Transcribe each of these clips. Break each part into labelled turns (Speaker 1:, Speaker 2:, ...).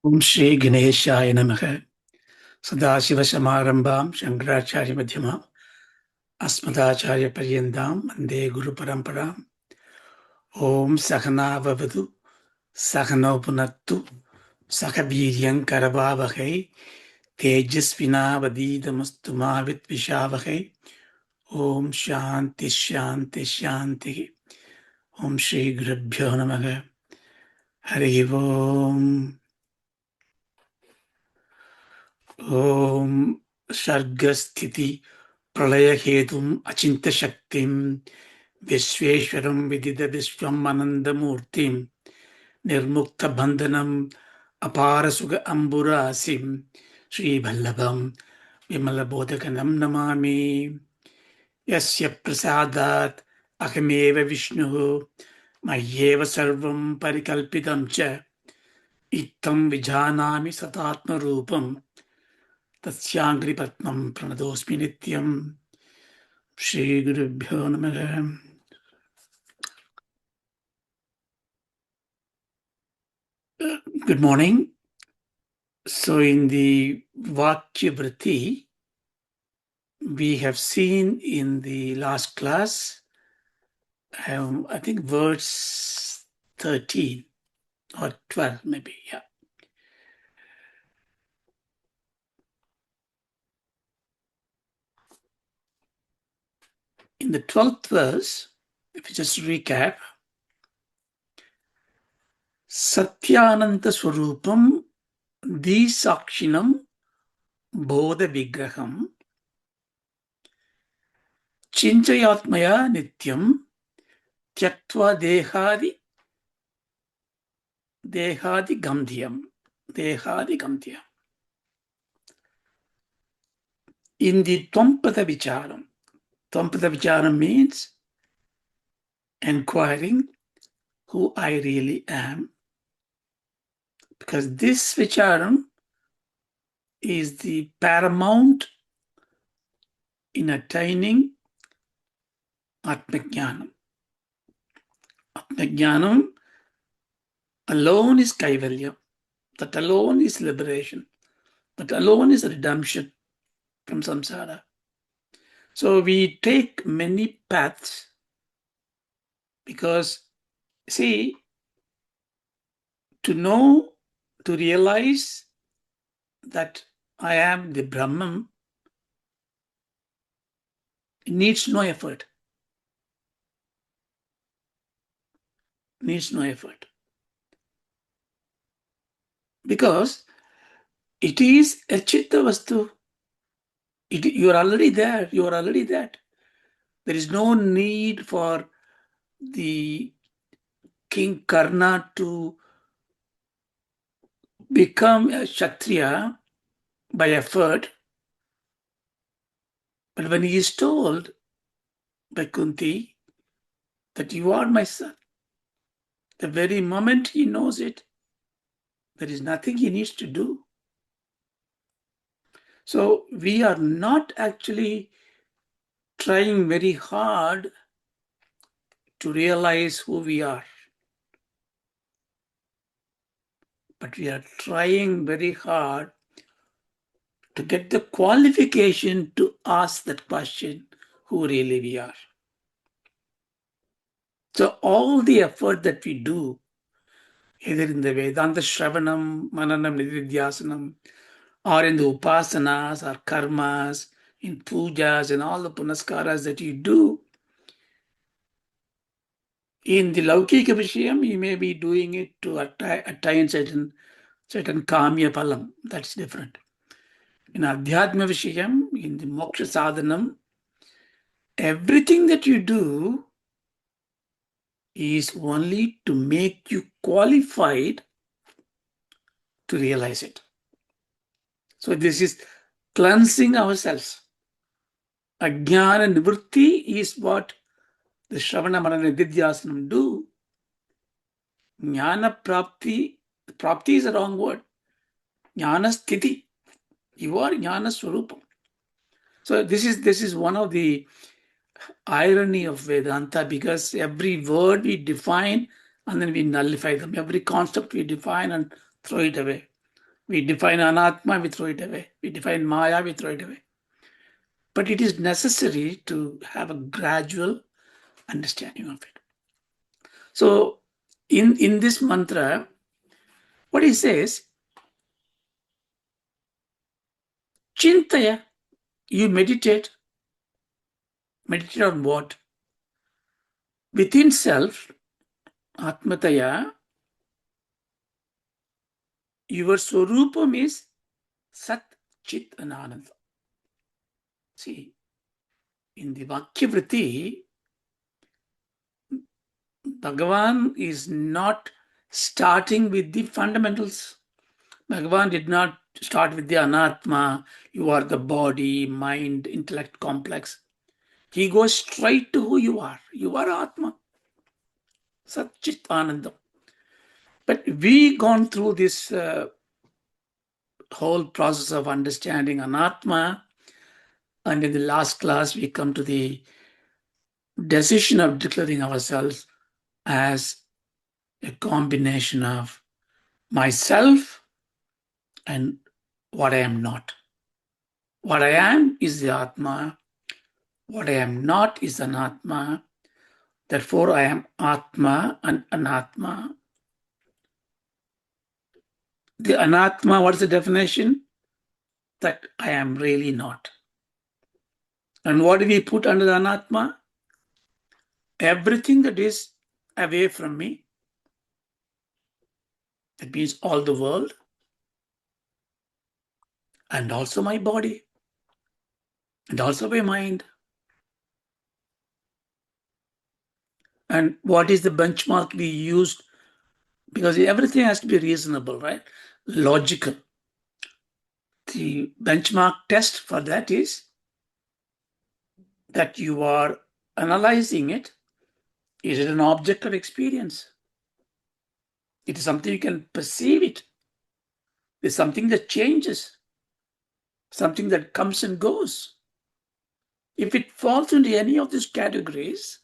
Speaker 1: Om Shri Ganeshaya Namaha Sadashiva Samarambam Shankaracharya Madhyamam Asmadacharya Paryandam Vande Guru Paramparam Om Sahana Vavadu Sahano Punattu Sakabhiryam Karavavahai Tejasvina Vadidamastu Mavit Vishavahai Om Shanti Shanti Shanti Om Shri Gurubhyo Namaha Hari Om Om Sargasthiti Pralaya Hedum Achinta Shaktim Vishveshwaram Vidida Vishwam Anandamurtim Nirmukta Bandhanam Aparasuga Amburasim Sri Ballabham Vimalabodhakanam Namami Yasya Prasadat Ahameva Vishnu Mayeva Sarvam Parikalpitam Cha Ittam Vijanami Satatma Rupam Tasyangri Patnam Pranadosmi Nityam Shri Gurubhyo Namaha. Good morning. So in the Vaakya Vritti, we have seen in the last class, I think verse 13 or 12 maybe, yeah. In the 12th verse, if you just recap, Satyananta Swarupam Disakshinam Bodha Vigraham Chinchayatmaya Nityam Tyaktva Dehadi Gandhyam. In the Tvapada Vicharam means inquiring who I really am, because this Vicharam is the paramount in attaining Atmajnanam. Atmajnanam alone is Kaivalya. That alone is liberation. That alone is redemption from samsara. So we take many paths because, see, to know, to realize that I am the Brahman, it needs no effort. Needs no effort. Because it is a chitta vastu. You are already there. You are already that. There is no need for the King Karna to become a Kshatriya by effort. But when he is told by Kunti that you are my son, the very moment he knows it, there is nothing he needs to do. So we are not actually trying very hard to realize who we are. But we are trying very hard to get the qualification to ask that question, who really we are. So all the effort that we do, either in the Vedanta Shravanam, Mananam, Nididhyasanam, or in the Upasanas or Karmas, in Pujas and all the Punaskaras that you do, in the Laukika Vishayam, you may be doing it to attain certain Kamya Palam. That's different. In Adhyatma Vishayam, in the Moksha Sadhanam, everything that you do is only to make you qualified to realize it. So this is cleansing ourselves. Ajnana Nivritti is what the Shravana Manana Nididhyasanam do. Jnana Prapti is the wrong word. Jnana Sthiti. You are Jnana Swarupam. So this is one of the irony of Vedanta, because every word we define and then we nullify them. Every concept we define and throw it away. We define anatma, we throw it away. We define maya, we throw it away. But it is necessary to have a gradual understanding of it. So in this mantra, what he says, chintaya, you meditate. Meditate on what? Within self, atmataya, your swarupam is sat, chit, and ananda. See, in the Vaakya Vritti, Bhagavan is not starting with the fundamentals. Bhagavan did not start with the anatma, you are the body, mind, intellect complex. He goes straight to who you are. You are Atma. Sat Chit Anandam. But we gone through this whole process of understanding anatma, and in the last class we come to the decision of declaring ourselves as a combination of myself and what I am not. What I am is the Atma. What I am not is Anatma. Therefore, I am Atma and Anatma. The Anatma, what is the definition? That I am really not. And what do we put under the Anatma? Everything that is away from me. That means all the world and also my body and also my mind. And what is the benchmark we used? Because everything has to be reasonable, right? Logical. The benchmark test for that is that you are analyzing it. Is it an object of experience? It is something you can perceive it. It's something that changes, something that comes and goes. If it falls into any of these categories,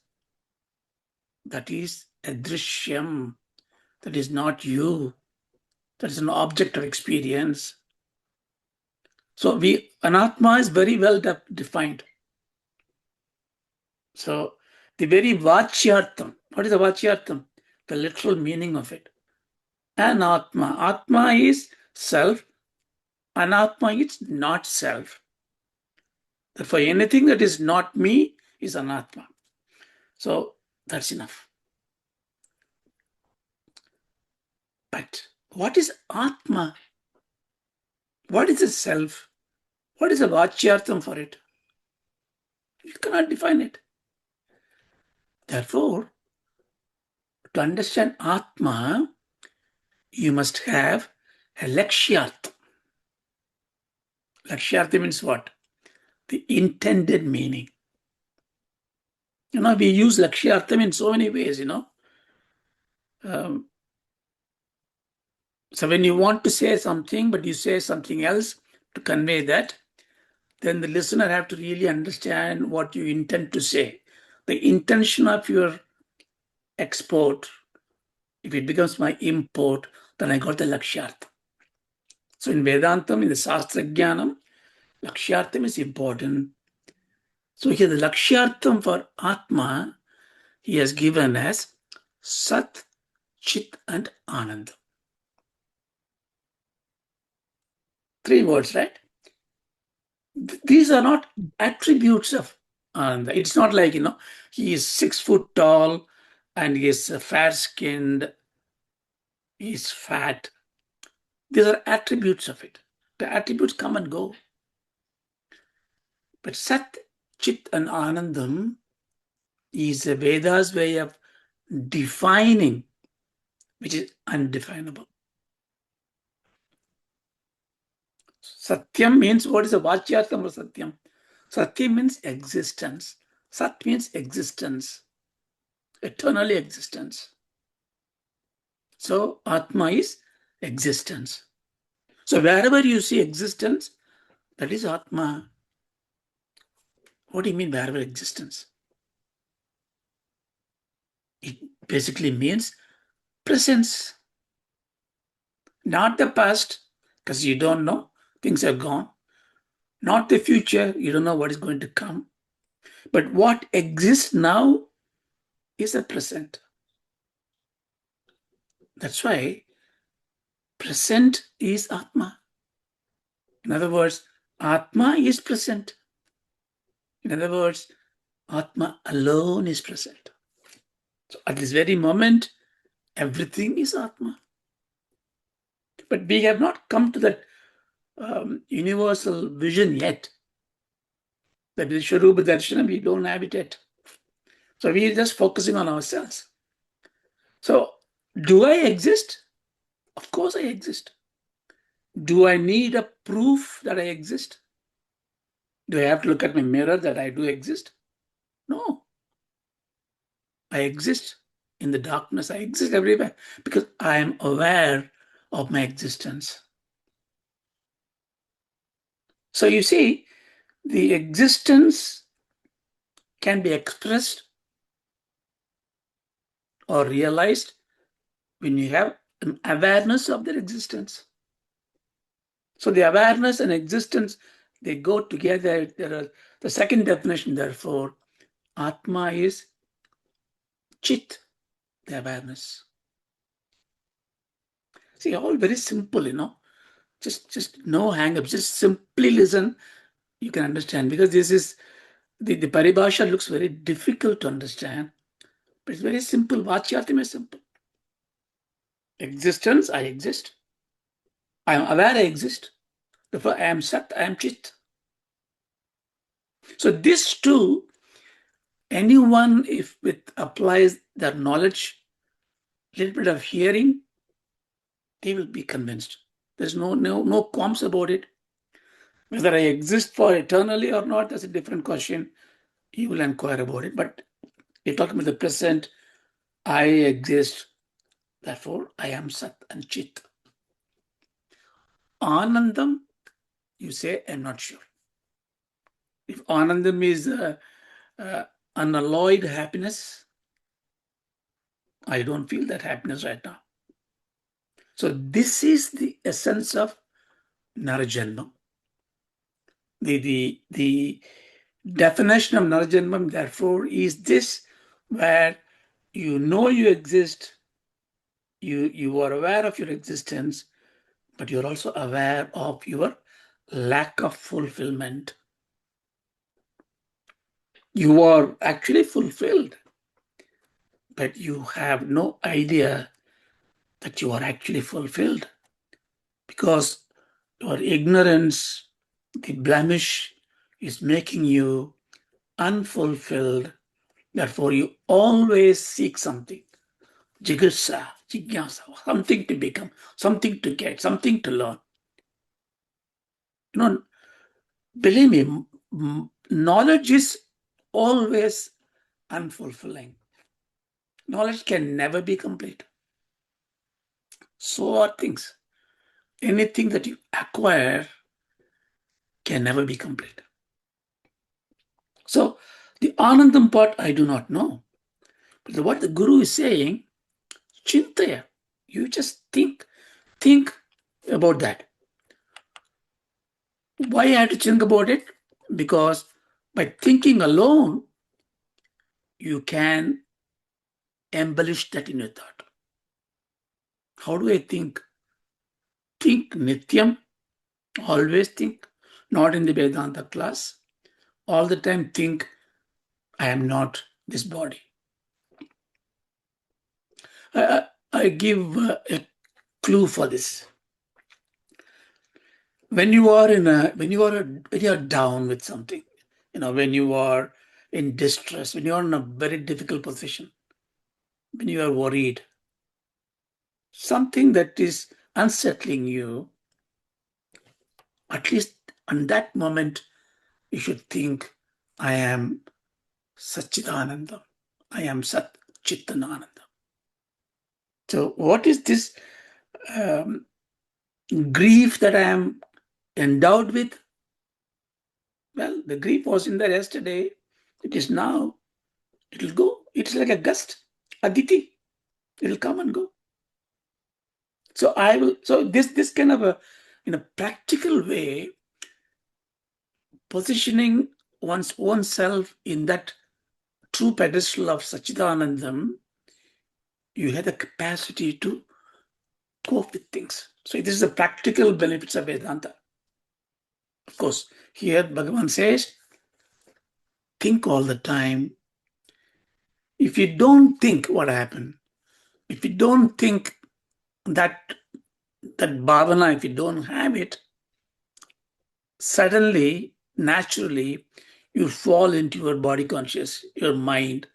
Speaker 1: that is adrishyam. That is not you. That is an object of experience. So anatma is very well defined. So the very vachyartham, what is the vachyartham? The literal meaning of it. Anatma. Atma is self. Anatma is not self. Therefore, anything that is not me is anatma. So that's enough. But what is atma? What is the self? What is the vachyartham for it? You cannot define it. Therefore, to understand atma, you must have a lakshyartha. Lakshyartha means what? The intended meaning. We use lakshyartham in so many ways, So when you want to say something, but you say something else to convey that, then the listener have to really understand what you intend to say. The intention of your export, if it becomes my import, then I got the lakshyartha. So in Vedantam, in the Shastra Jnanam, lakshyartham is important. So here the lakshyartham for Atma, he has given as Sat, Chit and Ananda. 3 words, right? These are not attributes of Ananda. It's not like, he is 6 foot tall and he is fair-skinned, he is fat. These are attributes of it. The attributes come and go. But Sat, Chit and Anandam is a Veda's way of defining, which is undefinable. Satyam means, what is the vachyartham of Satyam? Satyam means existence. Sat means existence, eternally existence. So Atma is existence. So wherever you see existence, that is Atma. What do you mean wherever existence? It basically means presence. Not the past, because you don't know. Things are gone. Not the future. You don't know what is going to come. But what exists now is the present. That's why present is Atma. In other words, Atma is present. In other words, Atma alone is present. So at this very moment, everything is Atma. But we have not come to that universal vision yet. That Vishwarupa Darshana, we don't have it yet. So we are just focusing on ourselves. So do I exist? Of course I exist. Do I need a proof that I exist? Do I have to look at my mirror that I do exist? No. I exist in the darkness. I exist everywhere because I am aware of my existence. So you see, the existence can be expressed or realized when you have an awareness of their existence. So the awareness and existence, they go together. The second definition, therefore, Atma is Chit, the awareness. See, all very simple, just no hang-ups, just simply listen. You can understand, because this is, the paribhasha looks very difficult to understand, but it's very simple. Vachyartham is simple. Existence, I exist. I am aware I exist. Therefore, I am Sat, I am Chit. So this too, anyone, if it applies their knowledge, little bit of hearing, they will be convinced. There's no qualms about it. Whether I exist for eternally or not, that's a different question. You will inquire about it. But you're talking about the present. I exist. Therefore, I am Sat and Chit. Anandam, you say, I'm not sure. If Anandam is unalloyed happiness, I don't feel that happiness right now. So this is the essence of Narajanmam. The definition of Narajanmam, therefore, is this, where you know you exist, you are aware of your existence, but you're also aware of your lack of fulfillment. You are actually fulfilled, but you have no idea that you are actually fulfilled, because your ignorance, the blemish, is making you unfulfilled. Therefore, you always seek something. Jigursa, jigyasa, something to become, something to get, something to learn. Believe me, knowledge is always unfulfilling. Knowledge can never be complete. So are things. Anything that you acquire can never be complete. So the Anandam part, I do not know. But what the Guru is saying, Chintaya, you just think about that. Why I have to think about it? Because by thinking alone, you can embellish that in your thought. How do I think? Think Nityam, always think, not in the Vedanta class. All the time think, I am not this body. I give a clue for this. When you are down with something, when you are in distress, when you are in a very difficult position, when you are worried, something that is unsettling you, at least in that moment, you should think, I am Satchidanandam. I am Sat Chittananandam. So what is this grief that I am endowed with? Well, the grief was in there yesterday. It is now. It will go. It's like a gust, aditi. It will come and go. So I will. So this kind of a in a practical way, positioning one's own self in that true pedestal of Sachidanandam, you have the capacity to cope with things. So this is the practical benefits of Vedanta. Of course, here Bhagavan says, think all the time. If you don't think, what happened? If you don't think that bhavana, if you don't have it, suddenly, naturally, you fall into your body conscious, your mind,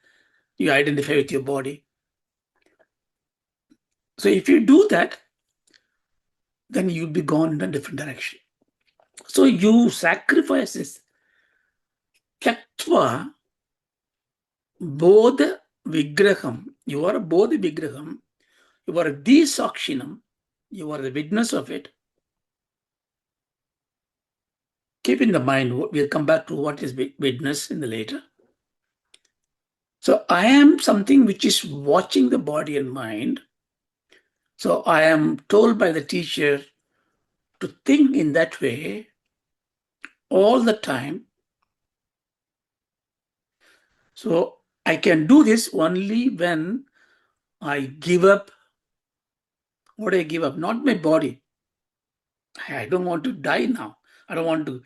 Speaker 1: you identify with your body. So if you do that, then you'll be gone in a different direction. So you sacrifice this tyaktva bodha vigraham. You are a bodha vigraham. You are the sakshinam. You are the witness of it. Keep in the mind, we'll come back to what is witness in the later. So I am something which is watching the body and mind. So I am told by the teacher to think in that way all the time. So I can do this only when I give up. What do I give up? Not my body. I don't want to die now. I don't want to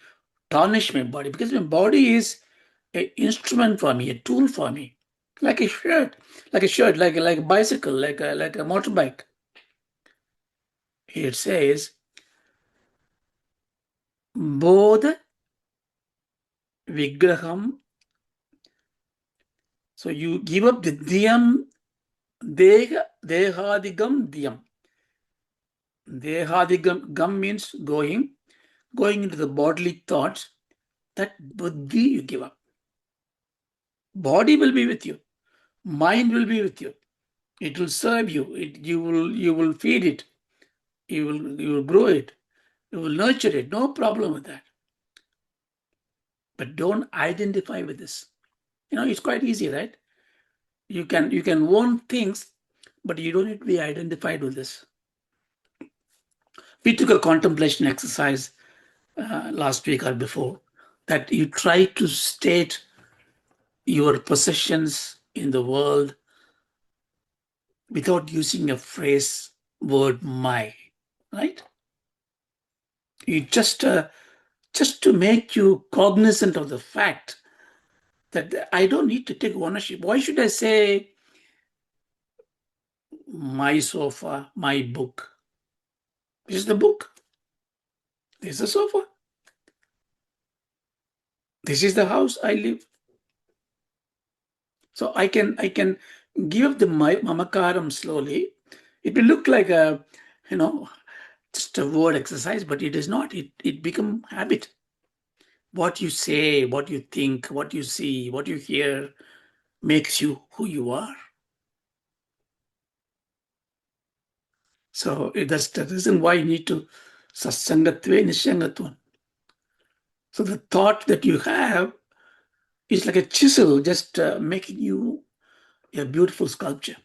Speaker 1: tarnish my body, because my body is an instrument for me, a tool for me, like a shirt, like a bicycle, like a motorbike. It says, bodha vigraham. So you give up the dhyam, dehadigam dhyam. Dehadigam gam means going into the bodily thoughts. That buddhi you give up. Body will be with you. Mind will be with you. It will serve you. You will feed it. You will grow it. You will nurture it. No problem with that. But don't identify with this. It's quite easy, right? You can want things, but you don't need to be identified with this. We took a contemplation exercise last week or before, that you try to state your possessions in the world without using a phrase, word my, right? You just to make you cognizant of the fact that I don't need to take ownership. Why should I say my sofa, my book? This is the book. This is the sofa. This is the house I live. So I can give up the mamakaram slowly. It will look like just a word exercise, but it is not. It become habit. What you say, what you think, what you see, what you hear makes you who you are. So that's the reason why you need to satsangatve nishangatvam. So the thought that you have is like a chisel, just making you a beautiful sculpture,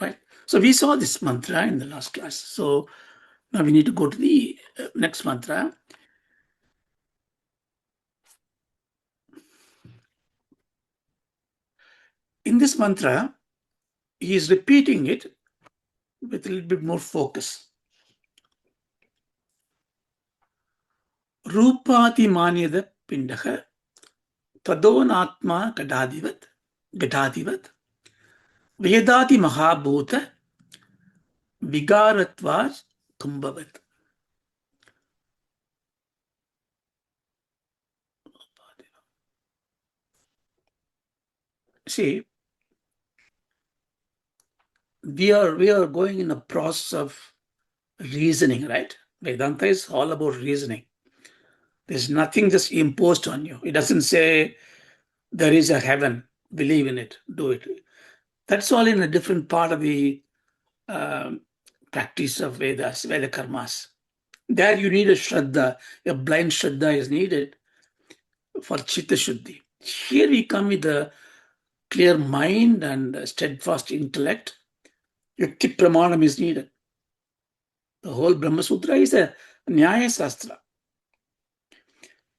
Speaker 1: right? So we saw this mantra in the last class. So now we need to go to the next mantra. In this mantra, he is repeating it with a little bit more focus. Rupati manyada pindaha tadonatma gadadivat vedati mahabhuta vigaratva kumbhavat. See, we are going in a process of reasoning, right? Vedanta is all about reasoning. There's nothing just imposed on you. It doesn't say there is a heaven, believe in it, do it. That's all in a different part of the practice of Vedas, Veda karmas. There you need a Shraddha, a blind Shraddha is needed for Chitta Shuddhi. Here we come with a clear mind and a steadfast intellect. Yukti Pramanam is needed. The whole Brahma Sutra is a Nyaya Shastra.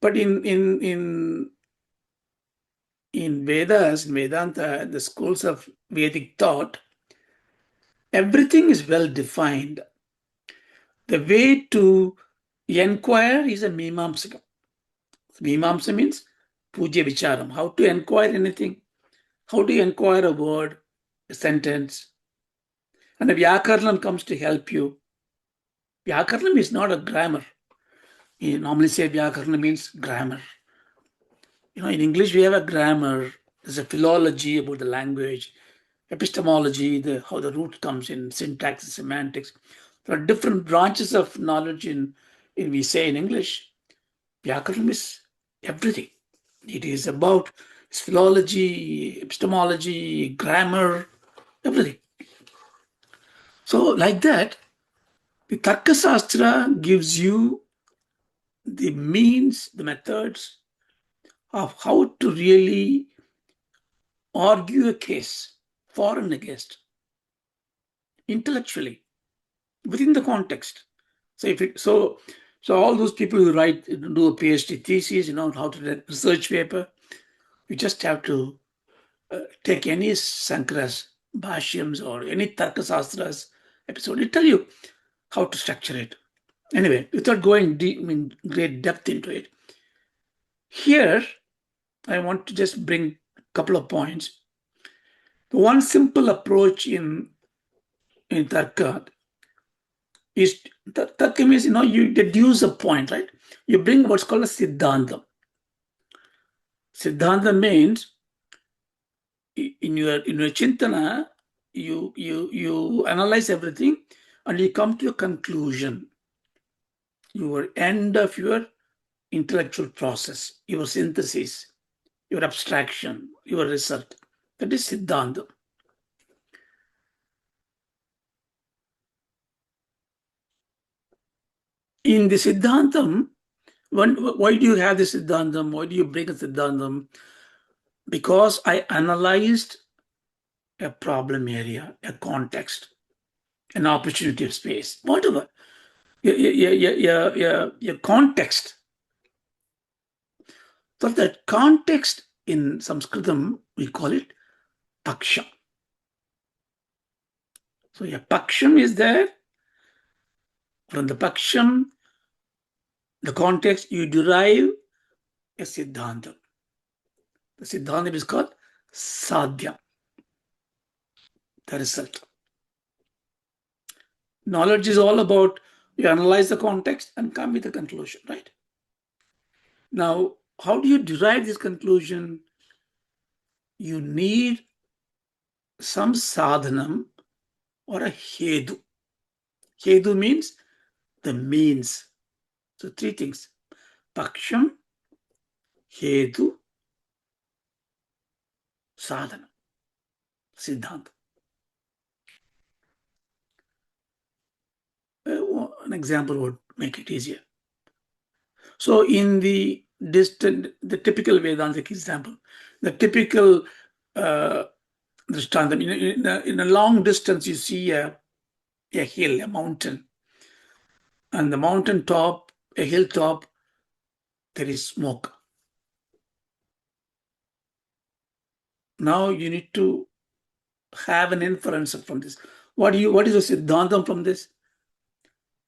Speaker 1: But in Vedas, in Vedanta, the schools of Vedic thought, everything is well defined. The way to inquire is a Mimamsaka. Mimamsa means Puja Vicharam. How to inquire anything? How do you inquire a word, a sentence? And a Vyakaranam comes to help you. Vyakaranam is not a grammar. You normally say Vyakaranam means grammar. In English we have a grammar. There's a philology about the language, epistemology, how the root comes in, syntax, semantics. There are different branches of knowledge in we say in English. Vyakaranam is everything. It is about philology, epistemology, grammar, everything. So like that, the Tarka Shastra gives you the means, the methods of how to really argue a case for and against intellectually within the context. So all those people who do a PhD thesis, how to write research paper, you just have to take any Sankara's Bhashyams or any Tarka Shastra's episode. It tell you how to structure it. Anyway, without going deep, great depth into it, here I want to just bring a couple of points. The one simple approach in Tarka is, Tarka means, you deduce a point, right? You bring what's called a Siddhanta. Siddhanta means in your Chintana, you analyze everything and you come to a conclusion, your end of your intellectual process, your synthesis, your abstraction, your result. That is Siddhanta. In the Siddhantam, why do you have the Siddhantam? Why do you bring a Siddhantam? Because I analyzed a problem area, a context, an opportunity of space, whatever. Your context. So that context in Sanskritam, we call it Paksha. So your Paksham is there. From the Paksham, the context, you derive a Siddhanta. The Siddhanta is called Sadhya, the result. Knowledge is all about you analyze the context and come with a conclusion, right? Now, how do you derive this conclusion? You need some sadhanam or a hedu. Hedu means the means. So three things: Paksham, hedu, sadhana, siddhanta. An example would make it easier. So in the typical Vedantic example, the typical Drishtantam, in a long distance, you see a hill, a mountain. And the mountain top, a hilltop, there is smoke. Now you need to have an inference from this. What is the Siddhantam from this?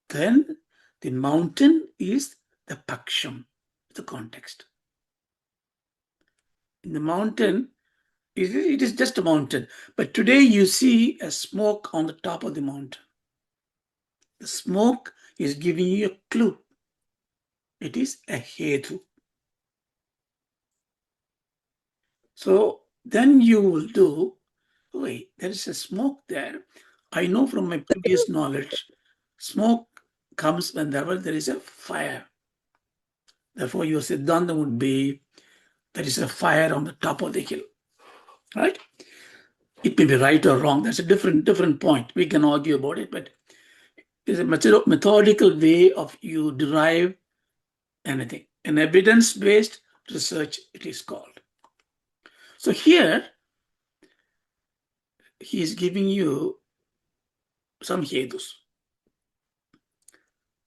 Speaker 1: Then the mountain is the Paksham, the context. In the mountain, it is just a mountain. But today you see a smoke on the top of the mountain. The smoke is giving you a clue. It is a hetu. So then you will do, wait, there is a smoke there. I know from my previous knowledge, smoke comes whenever there is a fire. Therefore, your Siddhanta would be, there is a fire on the top of the hill, right? It may be right or wrong. That's a different point. We can argue about it, but it's a methodical way of you derive anything. An evidence-based research, it is called. So here, he is giving you some hedus.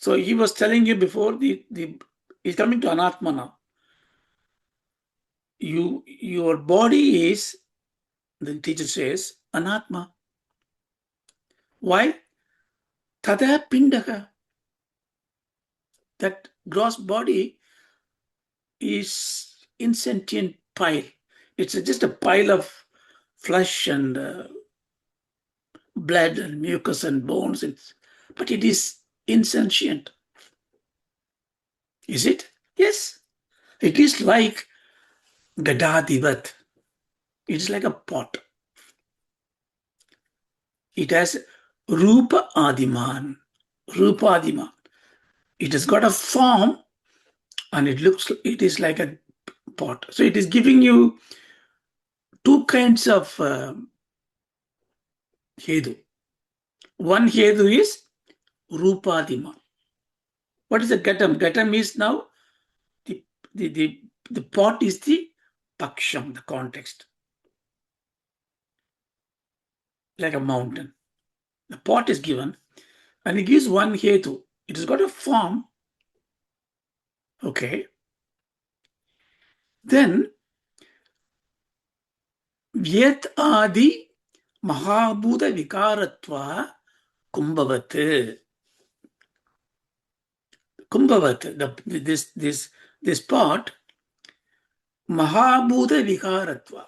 Speaker 1: So he was telling you before, he's coming to Anatma now. Your body is, the teacher says, Anatma. Why? Tada pindaka. That gross body is insentient pile. It's just a pile of flesh and blood and mucus and bones, but it is insentient. Is it? Yes. It is like Gadadivat. It is like a pot. It has Rupa Adiman. Rupa Adiman. It has got a form and it is like a pot. So it is giving you two kinds of Hedu. One Hedu is Rupadima. What is the Gatam? Gatam is now the pot is the Paksham, the context. Like a mountain. The pot is given and it gives one Hetu. It has got a form. Okay. Then Vyat Adi Mahabhuta Vikaratva Kumbhavat. Kumbhavat, this part, Mahabhuta Vikaratva.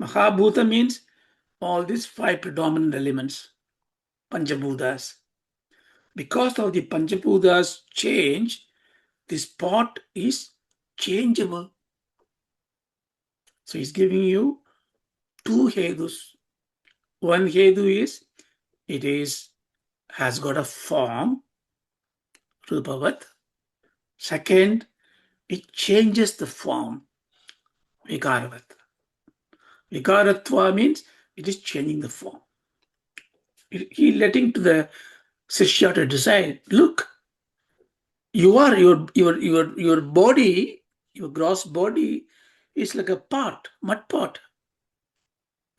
Speaker 1: Mahabhuta means all these five predominant elements, Panchabhutas. Because of the Panchabhutas change, this pot is changeable. So he's giving you two Hedus. One Hedu is, has got a form, Rupavat. Second, it changes the form, Vikaravat. Vikaratva means it is changing the form. He letting to the Sishya to decide, look, your body, your gross body is like a pot, mud pot.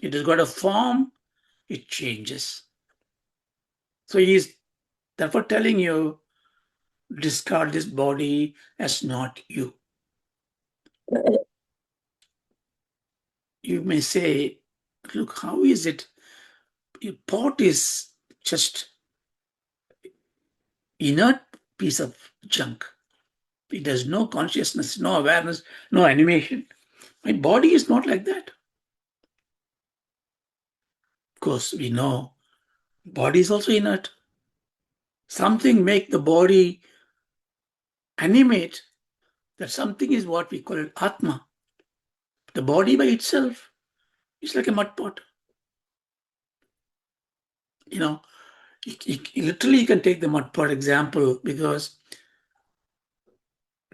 Speaker 1: It has got a form, it changes. So he is therefore telling you, discard this body as not you. You may say, look, how is it? Your pot is just inert piece of junk. It has no consciousness, no awareness, no animation. My body is not like that. Of course, we know body is also inert. Something make the body animate. That something is what we call it Atma. The body by itself is like a mud pot. Literally you can take the mud pot example, because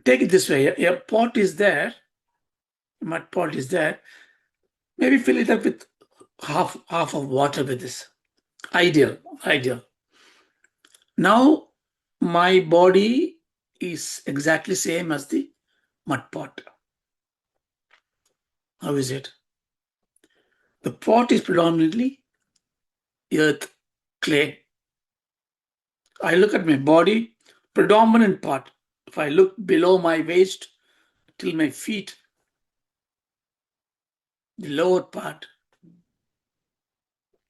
Speaker 1: take it this way, a pot is there, a mud pot is there, maybe fill it up with half of water with this. Ideal. Now my body is exactly same as the mud pot. How is it? The pot is predominantly earth, clay. I look at my body, predominant part. If I look below my waist till my feet, the lower part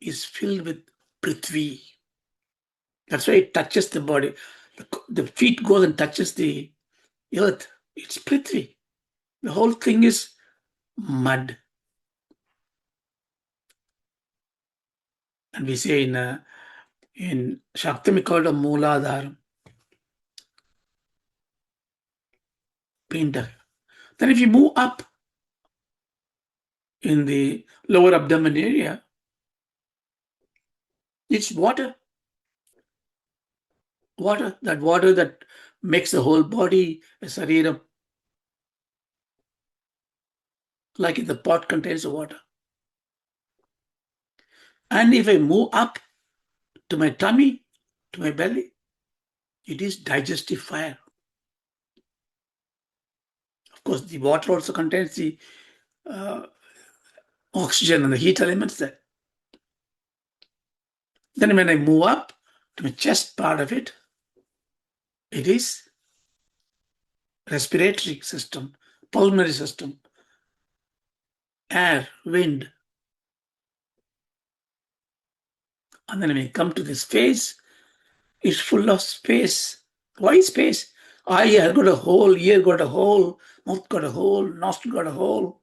Speaker 1: is filled with Prithvi. That's why it touches the body. The feet goes and touches the earth. It's Prithvi. The whole thing is mud. And we say in Shakti we call it a Mooladharam. Pinda. Then if you move up in the lower abdomen area, it's water. Water that makes the whole body a sariram. Like the pot contains the water. And if I move up to my tummy, to my belly, it is digestive fire. Of course, the water also contains the oxygen and the heat elements there. Then when I move up to my chest part of it, It is respiratory system, pulmonary system, air, wind. And then when we come to this face, it's full of space. Why space? Eye got a hole, ear got a hole, mouth got a hole, nostril got a hole.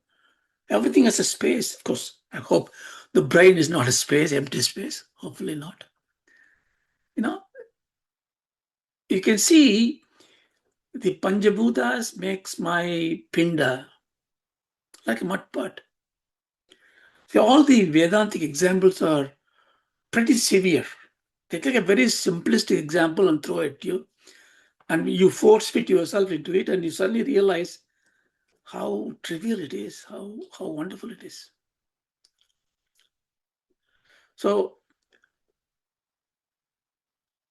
Speaker 1: Everything has a space. Of course, I hope the brain is not a space, empty space. Hopefully not. You can see the Panjabhutas makes my pinda like a mud pot. See, all the Vedantic examples are pretty severe. They take a very simplistic example and throw it at you, and you force fit yourself into it, and you suddenly realize how trivial it is, how wonderful it is. So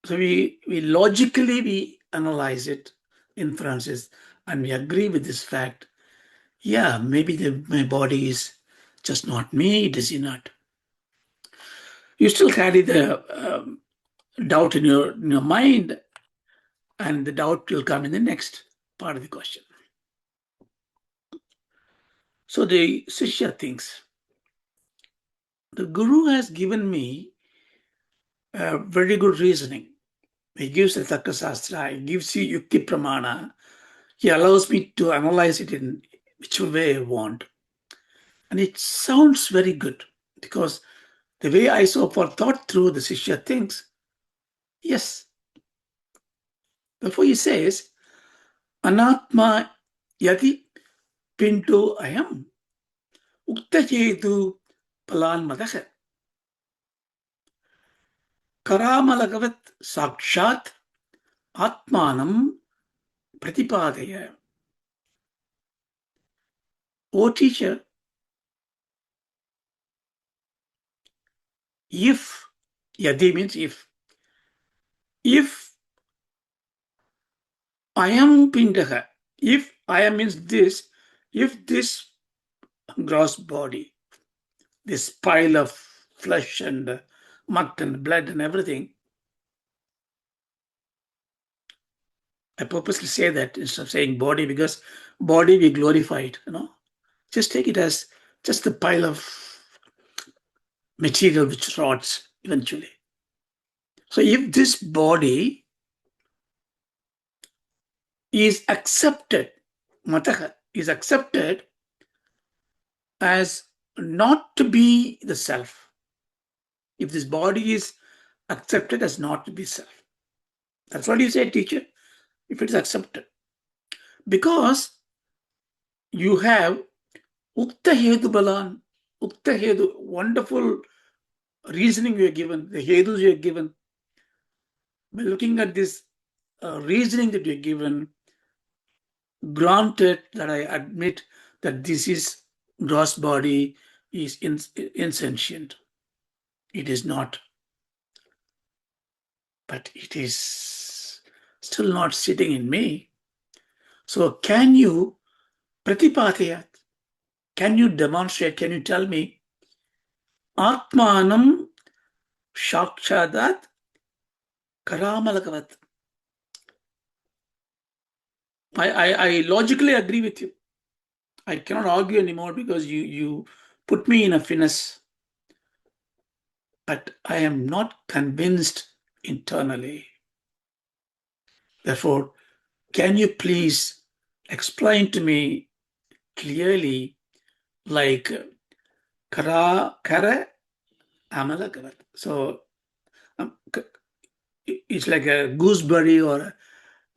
Speaker 1: we logically we analyze it, inferences, and we agree with this fact. Yeah, maybe my body is just not me, it is not. You still carry the doubt in your mind, and the doubt will come in the next part of the question. So the Sishya thinks, the Guru has given me a very good reasoning. He gives a Tarka Sastra, he gives you Yukti Pramana, he allows me to analyze it in whichever way I want. And it sounds very good, because the way I so far thought through the Sishya thinks, yes. Therefore he says, Anatma Yati Pinto Ayam Uktajetu Palan Madaha Karamalagavat Sakshat Atmanam Pratipadaya. O teacher, if, Yadi means if I am Pindaha, if I am means this, if this gross body, this pile of flesh and muck and blood and everything, I purposely say that instead of saying body, because body we glorify it, Just take it as just the pile of material which rots eventually. So if this body is accepted, mataha is accepted as not to be the self, if this body is accepted as not to be self, that's what you say, teacher, if it is accepted. Because you have Ukta Hedu Balan, Ukta Hedu, wonderful reasoning you are given, the Hedus you are given. By looking at this reasoning that you are given, granted that I admit that this is gross body is insentient. It is not. But it is still not sitting in me. So can you pratipatayat? Can you demonstrate? Can you tell me Atmanam Shakshadat Karamalakavat? I logically agree with you. I cannot argue anymore because you put me in a finesse. But I am not convinced internally. Therefore, can you please explain to me clearly, like kara amalakavat. So it's like a gooseberry or a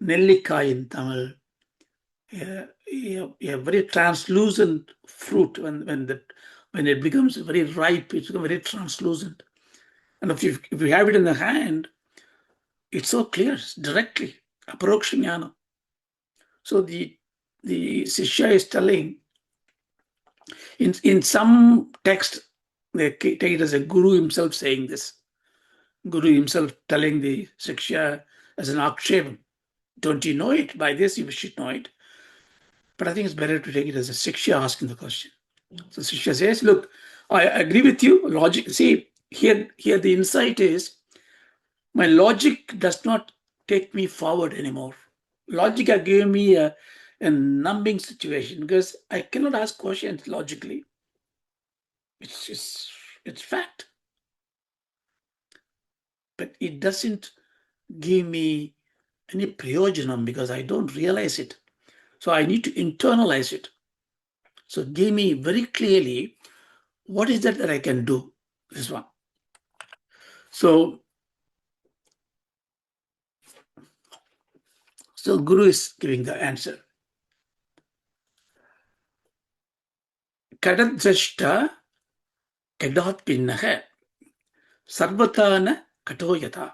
Speaker 1: nellikai in Tamil. A very translucent fruit. When it becomes very ripe, it's very translucent. And if you have it in the hand, it's so clear, it's directly, aparokshanyana. So the Sishya is telling, in some text, they take it as a Guru himself saying this. Guru himself telling the Sishya as an akshevam. Don't you know it? By this you should know it. But I think it's better to take it as a Sishya asking the question. So Sishya says, look, I agree with you. Logic. See, here the insight is, my logic does not take me forward anymore. Logic gave me a numbing situation because I cannot ask questions logically. It's fact. But it doesn't give me any prayojanam because I don't realize it. So I need to internalize it. So give me very clearly what is that I can do. This one. So Guru is giving the answer. Kadadrashta kadat pinnaha sarvatana katoyata.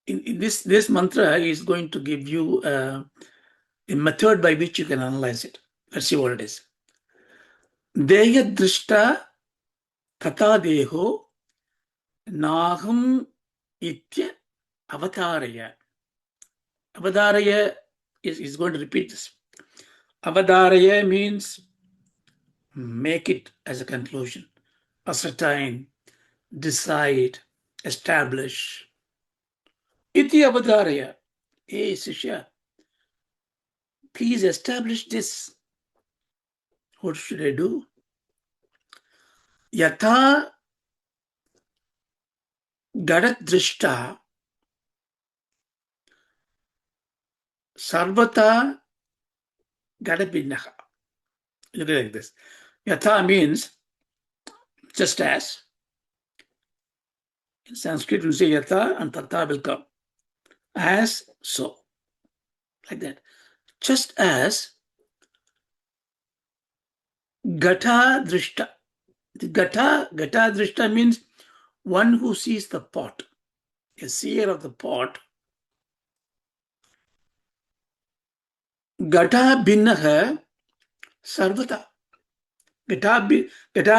Speaker 1: In this mantra is going to give you a method by which you can analyze it. Let's see what it is. Deya drishta tata deho naham itya avataraya. Avataraya is going to repeat this. Avataraya means make it as a conclusion, ascertain, decide, establish. Iti avataraya. Hey, Sishya, please establish this. What should I do? Yatha gadat drishta sarvata gadabinnaha. Look at it like this. Yatha means just as. In Sanskrit, you say yatha and tata will come. As so. Like that. Just as gata drishta. The gata drishta means one who sees the pot. A seer of the pot. Gata binnaha sarvata. Gata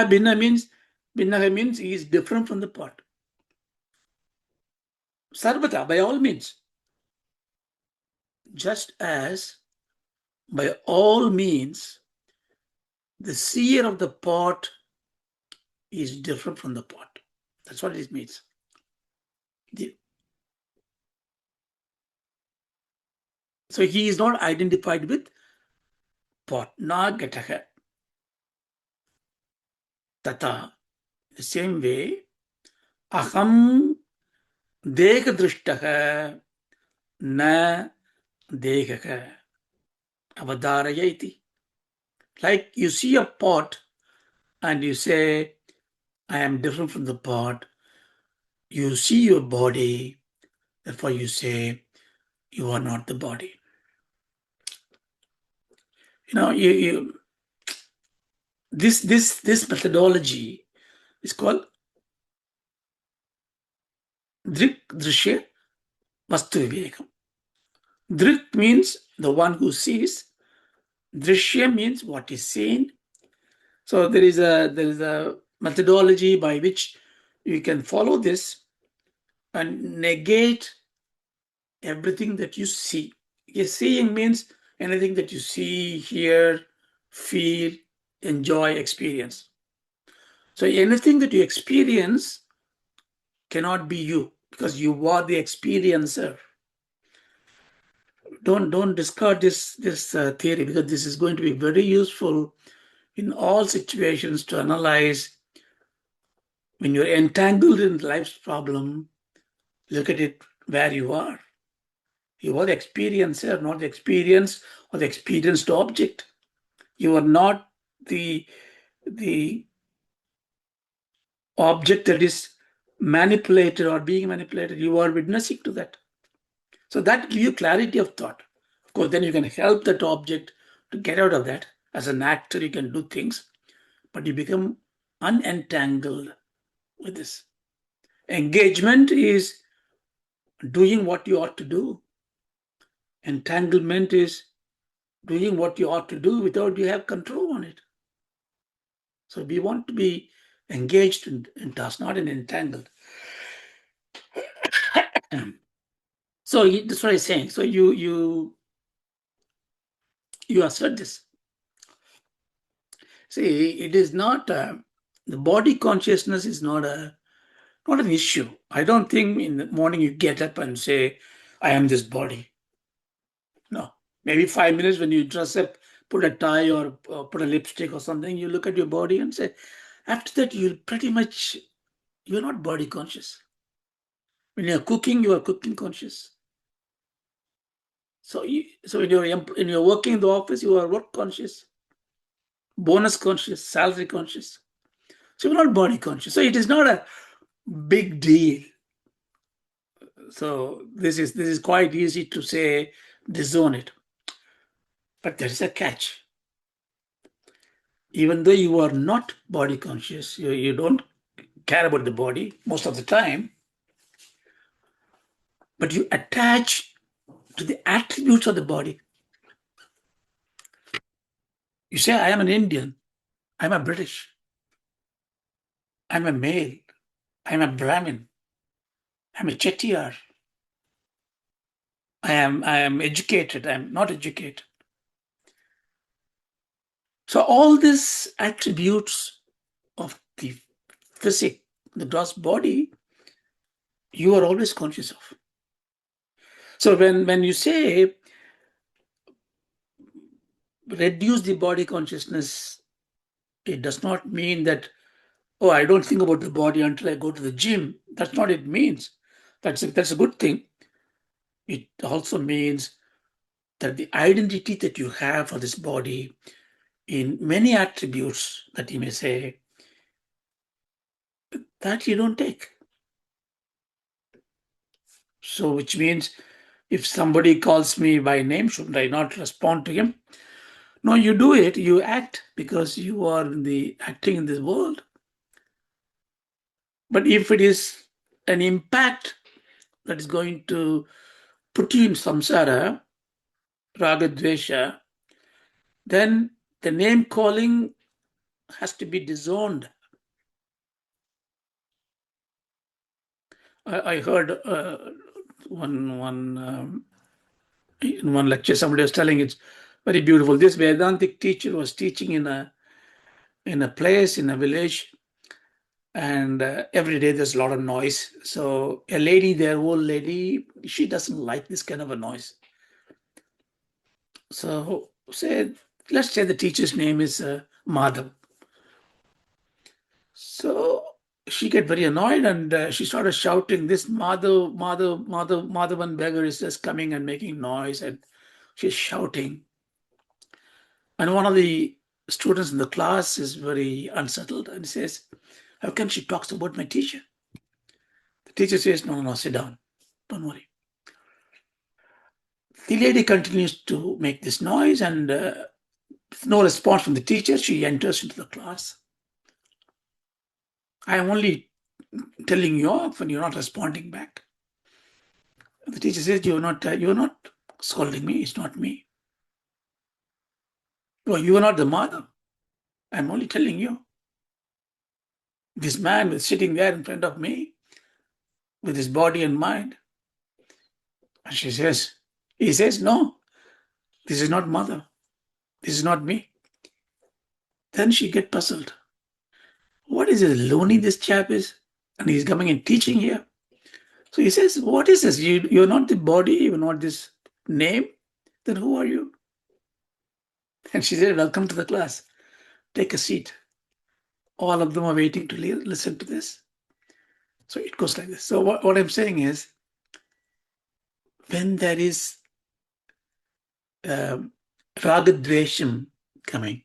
Speaker 1: binna means he is different from the pot. Sarvata, by all means. Just as by all means the seer of the pot is different from the pot. That's what it means. So he is not identified with pot, na gataha. Tata. The same way, aham deka drishtaha na dekaka avadaraya iti. Like you see a pot and you say, I am different from the pot. You see your body, therefore you say, you are not the body. This methodology is called Drik Drishya Vastu Vivekam. Drik means the one who sees. Drishya means what is seen. So there is a methodology by which you can follow this and negate everything that you see. Yes, seeing means anything that you see, hear, feel, enjoy, experience. So anything that you experience cannot be you because you are the experiencer. Don't discard this theory because this is going to be very useful in all situations to analyze. When you're entangled in life's problem, look at it where you are. You are the experiencer, not the experience or the experienced object. You are not the object that is manipulated or being manipulated. You are witnessing to that. So that gives you clarity of thought. Of course, then you can help that object to get out of that. As an actor, you can do things, but you become unentangled with this. Engagement is doing what you ought to do. Entanglement is doing what you ought to do without you have control on it. So we want to be engaged in task, not in entangled. So that's what I'm saying. So you assert this. See, it is not the body consciousness is not a not an issue. I don't think in the morning you get up and say, I am this body. No. Maybe 5 minutes when you dress up, put a tie or put a lipstick or something, you look at your body and say, after that, you're not body conscious. When you're cooking, you are cooking conscious. So when you're working in the office, you are work conscious, bonus conscious, salary conscious. So you're not body conscious. So it is not a big deal. So this is quite easy to say, disown it. But there is a catch. Even though you are not body conscious, you don't care about the body most of the time, but you attach to the attributes of the body. You say, I am an Indian, I'm a British, I'm a male, I'm a Brahmin, I'm a Chettiar, I am educated, I'm not educated. So all these attributes of the physic, the gross body, you are always conscious of. So when you say reduce the body consciousness, it does not mean that, oh, I don't think about the body until I go to the gym. That's not what it means. That's a good thing. It also means that the identity that you have for this body in many attributes that you may say, that you don't take. So which means if somebody calls me by name, shouldn't I not respond to him? No, you do it, you act because you are acting in this world. But if it is an impact that is going to put you in samsara, raga, dvesha, then the name calling has to be disowned. I heard in one lecture somebody was telling it's very beautiful. This Vedantic teacher was teaching in a place, in a village, and every day there's a lot of noise. So a lady there, old lady, she doesn't like this kind of a noise. So let's say the teacher's name is Madhav. So she get very annoyed and she started shouting, this Madhavan beggar is just coming and making noise, and she's shouting. And one of the students in the class is very unsettled and says, how can she talk about my teacher? The teacher says, no, sit down. Don't worry. The lady continues to make this noise and with no response from the teacher, she enters into the class. I am only telling you off and you're not responding back. The teacher says, you're not scolding me, it's not me. Well, you are not the mother. I'm only telling you. This man is sitting there in front of me with his body and mind. And he says, no, this is not mother. This is not me. Then she gets puzzled. What is this loony this chap is? And he's coming and teaching here. So he says, what is this? You're not the body, you're not this name. Then who are you? And she said, welcome to the class. Take a seat. All of them are waiting to listen to this. So it goes like this. So what I'm saying is, when there is ragadvesham coming,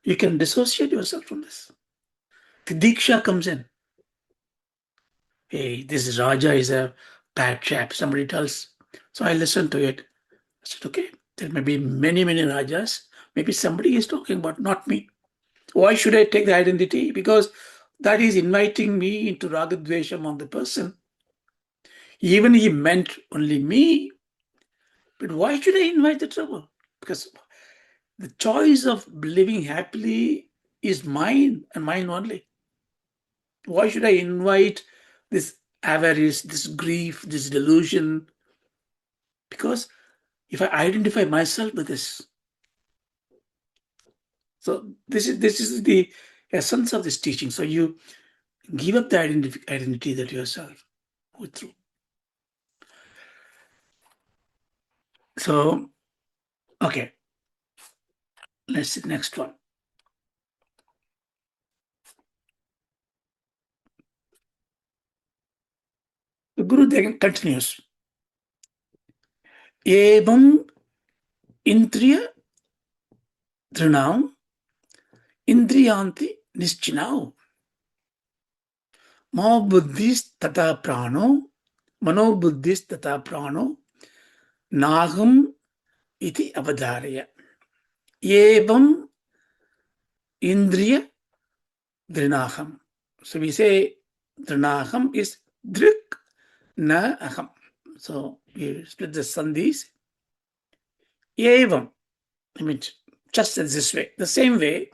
Speaker 1: you can dissociate yourself from this. The diksha comes in. Hey, this Raja is a bad chap. Somebody tells. So I listened to it. I said, okay, there may be many, many Rajas. Maybe somebody is talking about, not me. Why should I take the identity? Because that is inviting me into ragadvesham on the person. Even he meant only me. But why should I invite the trouble? Because the choice of living happily is mine and mine only. Why should I invite this avarice, this grief, this delusion? Because if I identify myself with this, so this is the essence of this teaching. So you Give up the identity that yourself went through. So, okay, let's see the next one. The Guru then continues. Evam indriya dhrunam indriyanti nischinau. Manobuddhis tata prano nagam iti avadharaya. Evam indriya drinaham. So we say drinaham is drik na aham. So we split the sandhis. Evam, I mean, just as this way, the same way.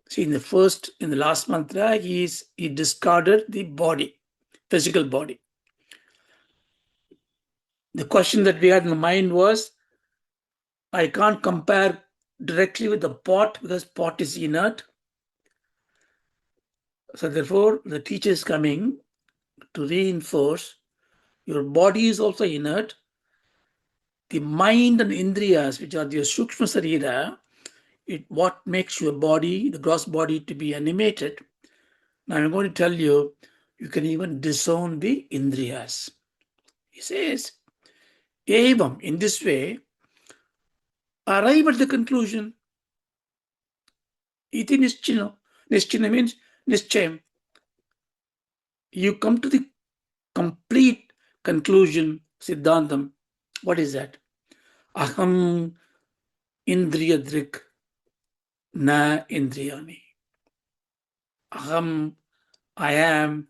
Speaker 1: See, in the last mantra, he discarded the body, physical body. The question that we had in the mind was, I can't compare directly with the pot because pot is inert. So therefore, the teacher is coming to reinforce your body is also inert. The mind and indriyas, which are the sukshma sarira, what makes your body, the gross body, to be animated. Now I'm going to tell you, you can even disown the indriyas. He says, evam, in this way, arrive at the conclusion. Iti nischino. Nischina means nischayam. You come to the complete conclusion, siddhantam. What is that? Aham indriya drik na indriyani. Aham, I am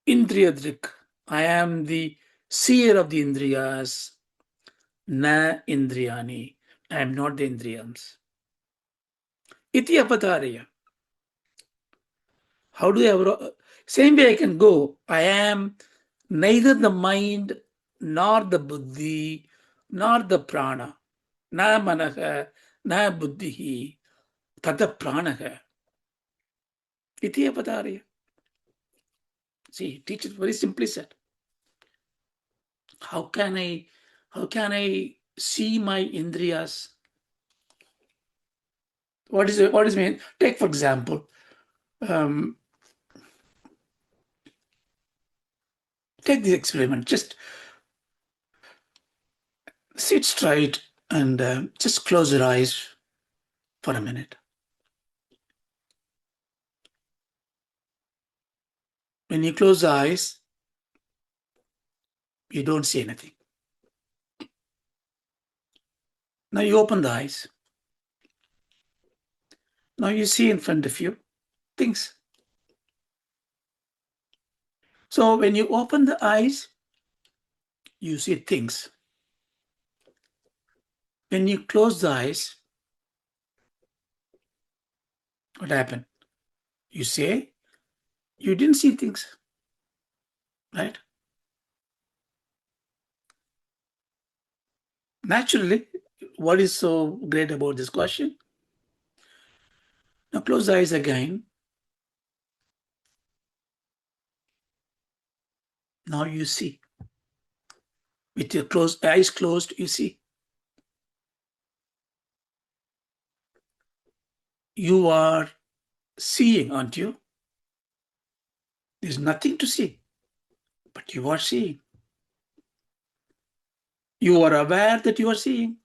Speaker 1: indriya drik. I am the seer of the indriyas. Na indriyani. I am not the indriyams. Iti apataraya. How do I? Same way I can go. I am neither the mind nor the buddhi nor the prana. Na manaha, na buddhihi, tata pranaha. Iti apataraya. See, teacher very simply said. How can I see my indriyas? What is mean? Take for example, take this experiment. Just sit straight and just close your eyes for a minute. When you close the eyes, you don't see anything. Now you open the eyes. Now you see in front of you things. So when you open the eyes, you see things. When you close the eyes, what happened? You say you didn't see things, right? Naturally, what is so great about this question? Now close the eyes again. Now you see. With your eyes closed, you see. You are seeing, aren't you? There's nothing to see, but you are seeing. You are aware that you are seeing.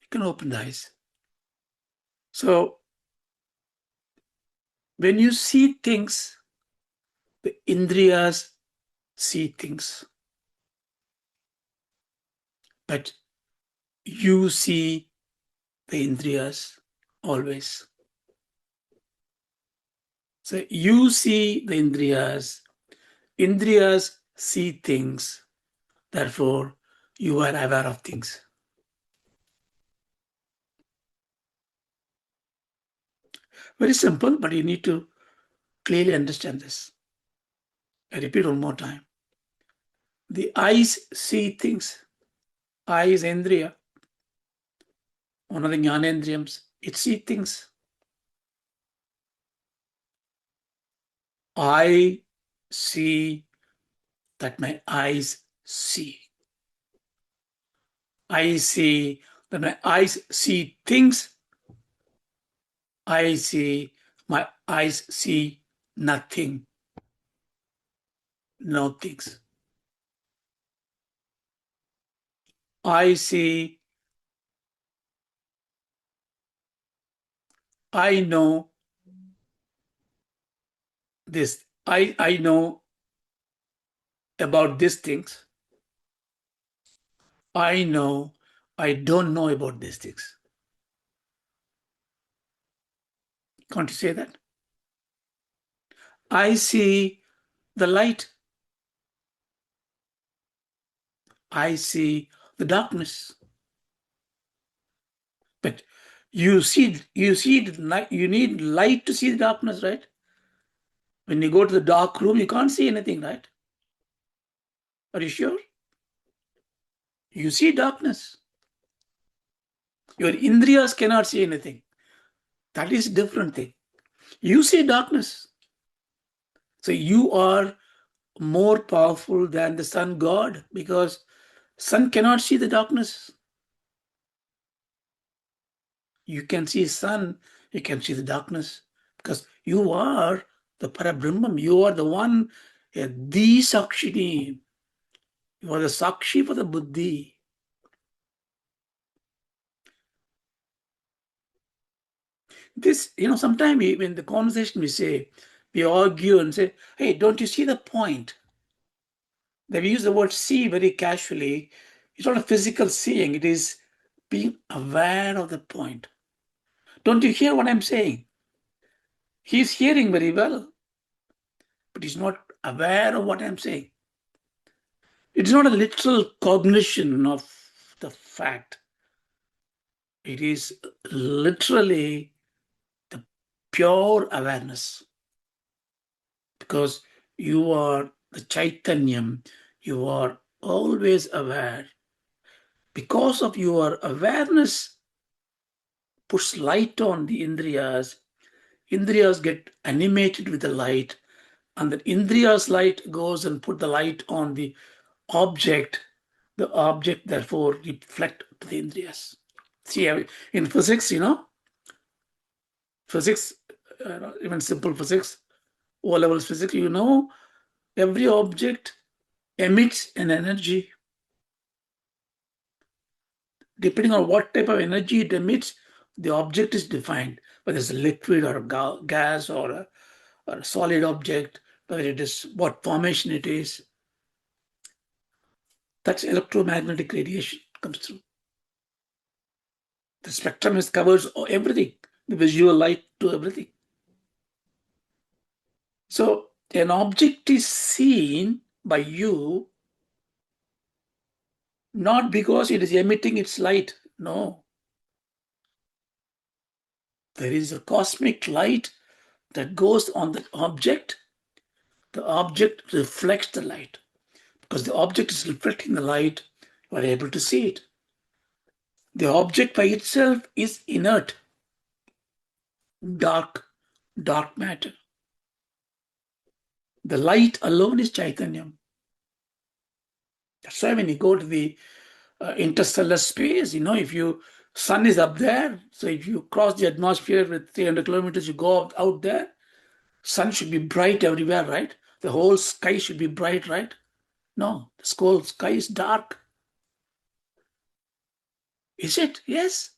Speaker 1: You can open the eyes. So when you see things, the indriyas see things. But you see the indriyas always. So you see the indriyas see things, therefore you are aware of things. Very simple, but you need to clearly understand this. I repeat one more time. The eyes see things. Eye is indriya. one of the Jnanendriyams, it sees things. I see that my eyes see. I see that my eyes see things. I see, my eyes see nothing, no things. I see, I know this. I know about these things. I know I don't know about these things. Can't you say that? I see the light. I see the darkness. But you need light to see the darkness, right? When you go to the dark room, you can't see anything, right? Are you sure? You see darkness. Your indriyas cannot see anything. That is a different thing. You see darkness. So you are more powerful than the sun god, because sun cannot see the darkness. You can see sun, you can see the darkness, because you are the Parabrahman. You are the one, the Sakshini. You are the Sakshi for the Buddhi. This, sometimes in the conversation we argue and say, hey, don't you see the point? That we use the word see very casually. It's not a physical seeing, it is being aware of the point. Don't you hear what I'm saying? He's hearing very well, but he's not aware of what I'm saying. It's not a literal cognition of the fact. It is literally the pure awareness. Because you are the Chaitanyam, you are always aware. Because of your awareness, puts light on the indriyas. Indriyas get animated with the light, and the indriyas light goes and put the light on the object. The object therefore reflect to the indriyas. See, in physics, physics, even simple physics, O-level physics, every object emits an energy. Depending on what type of energy it emits, the object is defined, whether it's a liquid or a gas or a solid object, whether it is what formation it is. That's electromagnetic radiation comes through. The spectrum covers everything, the visual light to everything. So an object is seen by you not because it is emitting its light. No. There is a cosmic light that goes on the object. The object reflects the light. Because the object is reflecting the light, you are able to see it. The object by itself is inert, dark matter. The light alone is Chaitanyam. That's why when you go to the interstellar space, if sun is up there, so if you cross the atmosphere with 300 kilometers, you go out there, sun should be bright everywhere, right? The whole sky should be bright, right? No, the whole sky is dark. Is it? Yes.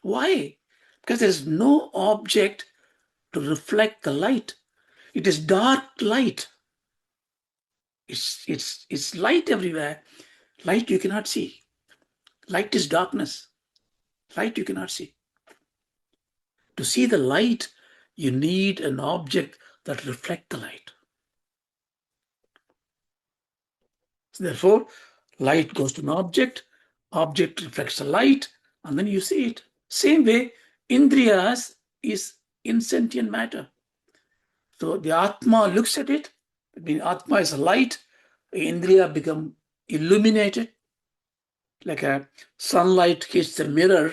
Speaker 1: Why? Because there is no object to reflect the light. It is dark light. It's light everywhere. Light you cannot see. Light is darkness. Light you cannot see. To see the light, you need an object that reflects the light. So therefore, light goes to an object reflects the light, and then you see it. Same way, indriyas is insentient matter. So the Atma looks at it. I mean, Atma is a light. The indriya become illuminated. Like a sunlight hits the mirror.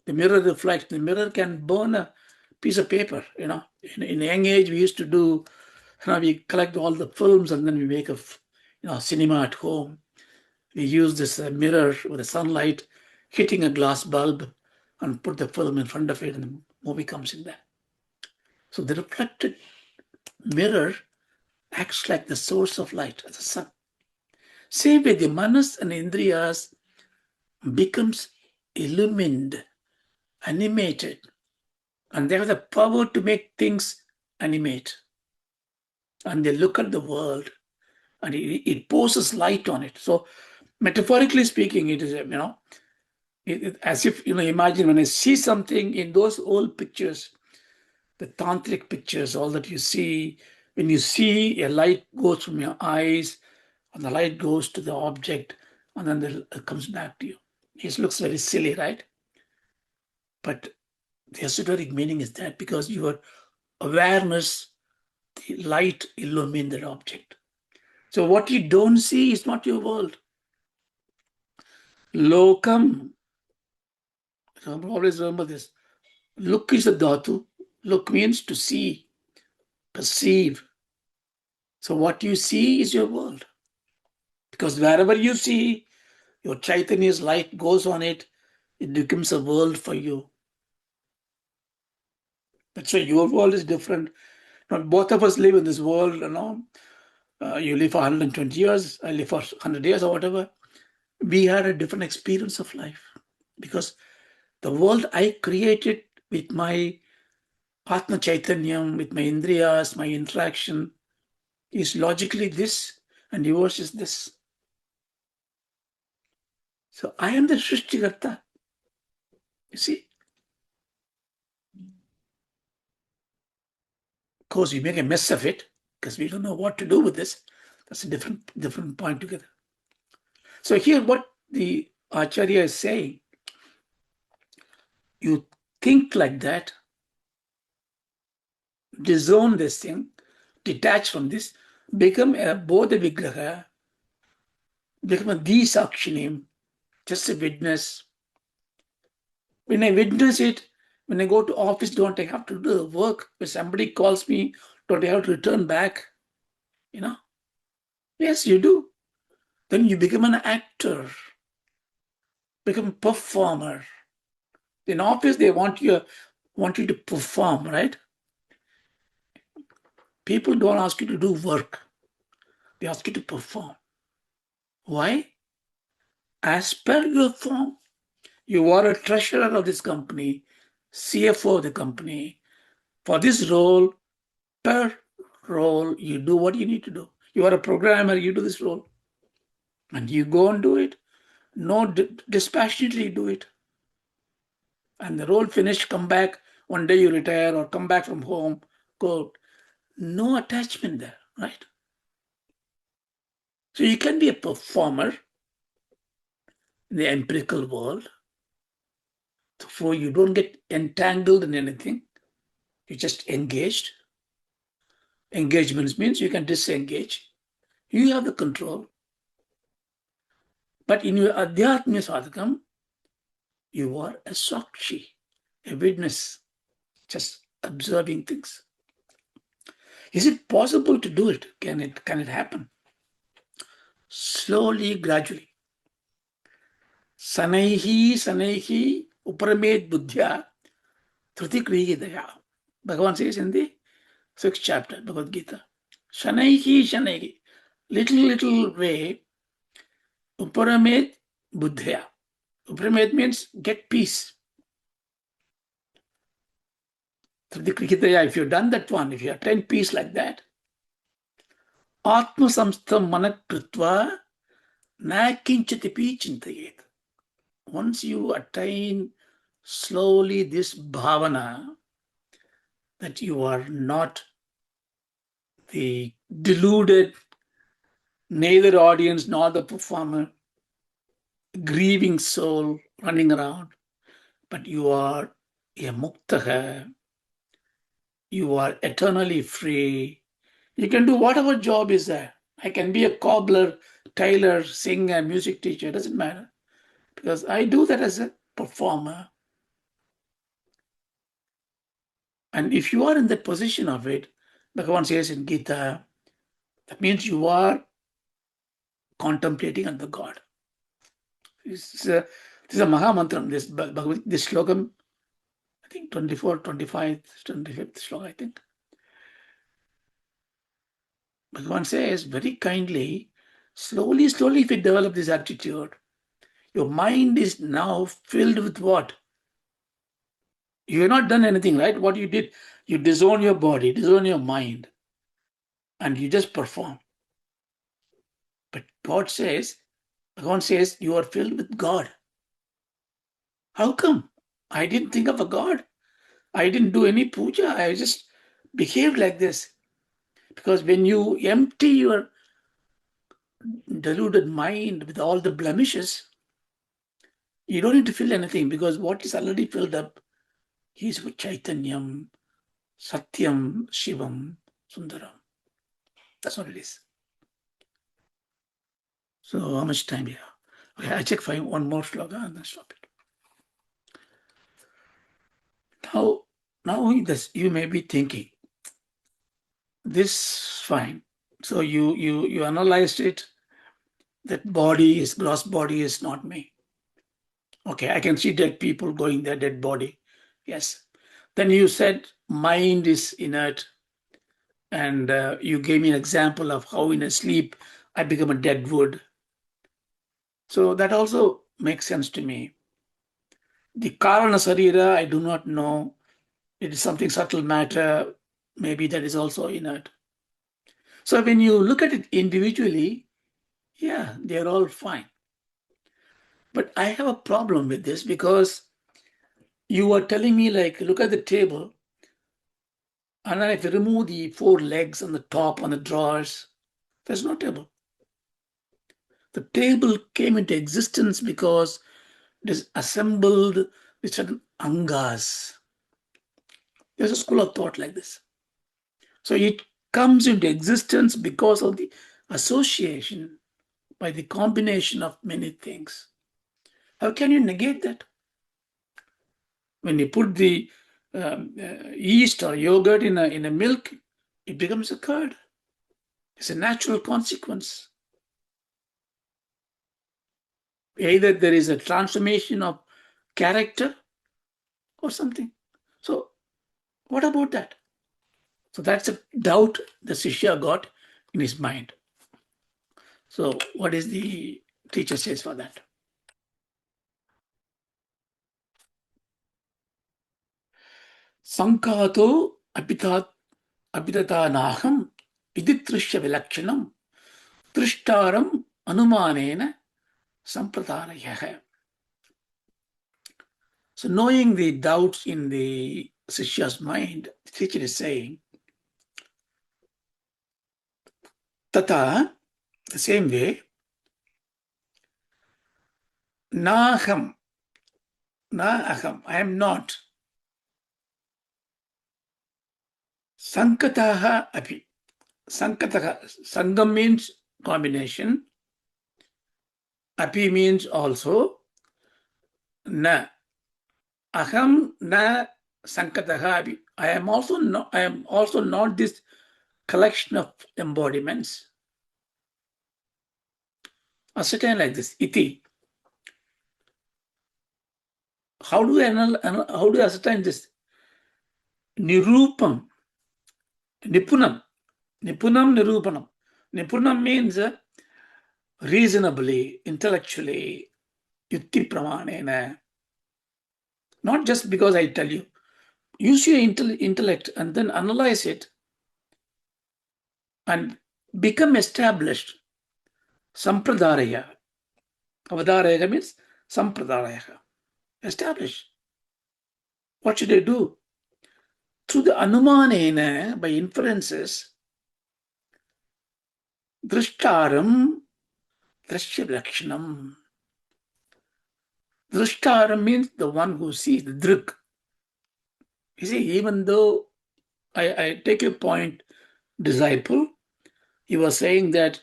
Speaker 1: The mirror reflects. The mirror can burn a piece of paper. In a young age, we used to do, we collect all the films and then we make a cinema at home. We use this mirror with the sunlight hitting a glass bulb and put the film in front of it and the movie comes in there. So the reflected mirror acts like the source of light, the sun. Same way, the manas and indriyas becomes illumined, animated, and they have the power to make things animate. And they look at the world and it pours light on it. So metaphorically speaking, it is, as if, imagine when I see something in those old pictures, the tantric pictures, all that you see, when you see a light goes from your eyes and the light goes to the object and then it comes back to you. It looks very silly, right? But the esoteric meaning is that because your awareness, the light illumines that object. So what you don't see is not your world. Lokam. Always remember this. Look is a dhatu. Look means to see, perceive. So what you see is your world. Because wherever you see, your Chaitanya's light goes on it, it becomes a world for you. That's why your world is different. Now, both of us live in this world, you live for 120 years, I live for 100 years or whatever. We had a different experience of life because the world I created with my Atma Chaitanyam, with my Indriyas, my interaction is logically this and yours is this. So I am the Srishtikarta. You see? Of course, we make a mess of it because we don't know what to do with this. That's a different point together. So here what the Acharya is saying, you think like that, disown this thing, detach from this, become a Bodha Vigraha, become a Disakshinim, just a witness. When I witness it, when I go to office, don't I have to do the work? When somebody calls me, don't I have to return back? Yes, you do. Then you become an actor, become a performer. In office, they want you to perform, right? People don't ask you to do work. They ask you to perform. Why? As per your form, you are a treasurer of this company, CFO of the company. For this role, per role, you do what you need to do. You are a programmer, you do this role. And you go and do it. No, dispassionately do it. And the role finished, come back. One day you retire or come back from home, go. No attachment there, right? So you can be a performer in the empirical world. So you don't get entangled in anything. You just engaged. Engagement means you can disengage. You have the control. But in your Adhyatmya Sadhakam, you are a Sakshi, a witness, just observing things. Is it possible to do it? Can it happen? Slowly, gradually. Sanaihi uparamed buddhya tritikriyidaya. Bhagavan says in the 6th chapter, Bhagavad Gita. Shanaihi, little way, uparamed buddhya. Uparamed means get peace. If you've done that one, if you attain peace like that, Atma samstham manakritva na kinchatipi chintayet. Once you attain slowly this bhavana that you are not the deluded, neither audience nor the performer, grieving soul running around, but you are a muktaha, you are eternally free. You can do whatever job is there. I can be a cobbler, tailor, singer, music teacher, doesn't matter. Because I do that as a performer. And if you are in that position of it, Bhagavan says in Gita, that means you are contemplating on the God. This is a Maha Mantram, this slokam, I think 24, 25, 25th sloka, I think. Bhagavan says very kindly, slowly, if you develop this attitude, your mind is now filled with what? You have not done anything, right? What you did, you disown your body, disown your mind, and you just perform. But Bhagavan says, you are filled with God. How come? I didn't think of a God. I didn't do any puja. I just behaved like this. Because when you empty your deluded mind with all the blemishes, you don't need to fill anything, because what is already filled up is with Chaitanyam, Satyam, Shivam, Sundaram. That's what it is. So how much time here? Okay, I check one more sloka and then stop it. Now you may be thinking, this fine. So you analyzed it, that gross body is not me. Okay, I can see dead people going there, dead body. Yes. Then you said mind is inert, and you gave me an example of how in a sleep I become a dead wood. So that also makes sense to me. The Karana Sarira, I do not know. It is something subtle matter. Maybe that is also inert. So when you look at it individually, yeah, they're all fine. But I have a problem with this, because you are telling me, like, look at the table, and then if you remove the 4 legs on the top, on the drawers, there's no table. The table came into existence because it is assembled with certain angas. There's a school of thought like this. So it comes into existence because of the association, by the combination of many things. How can you negate that? When you put the yeast or yogurt in a milk, it becomes a curd. It's a natural consequence. Either there is a transformation of character or something. So what about that? So that's a doubt the Shishya got in his mind. So what is the teacher says for that? Sankato abhidatanaham iditrisya vilakshanam trishtaram anumanena sampradanayaha. So knowing the doubts in the Shishya's mind, the teacher is saying, Tata, the same way, Naham, na aham, I am not. Sankataha api. Sankataha, Sangam means combination. Api means also. Na. Aham na sankataha api. I am also not this collection of embodiments. Ascertain like this. Iti. How do I ascertain this? Nirupam. Nipunam. Nirupanam. Nipunam means reasonably, intellectually, yukti pramanena. Not just because I tell you. Use your intellect and then analyze it and become established. Sampradharaya. Avadaraya means sampradharaya. Establish. What should I do? Through the anumanena, by inferences, drishtaram, drishya lakshanam. Drishtaram means the one who sees, the drik. You see, even though I take your point, disciple, you were saying that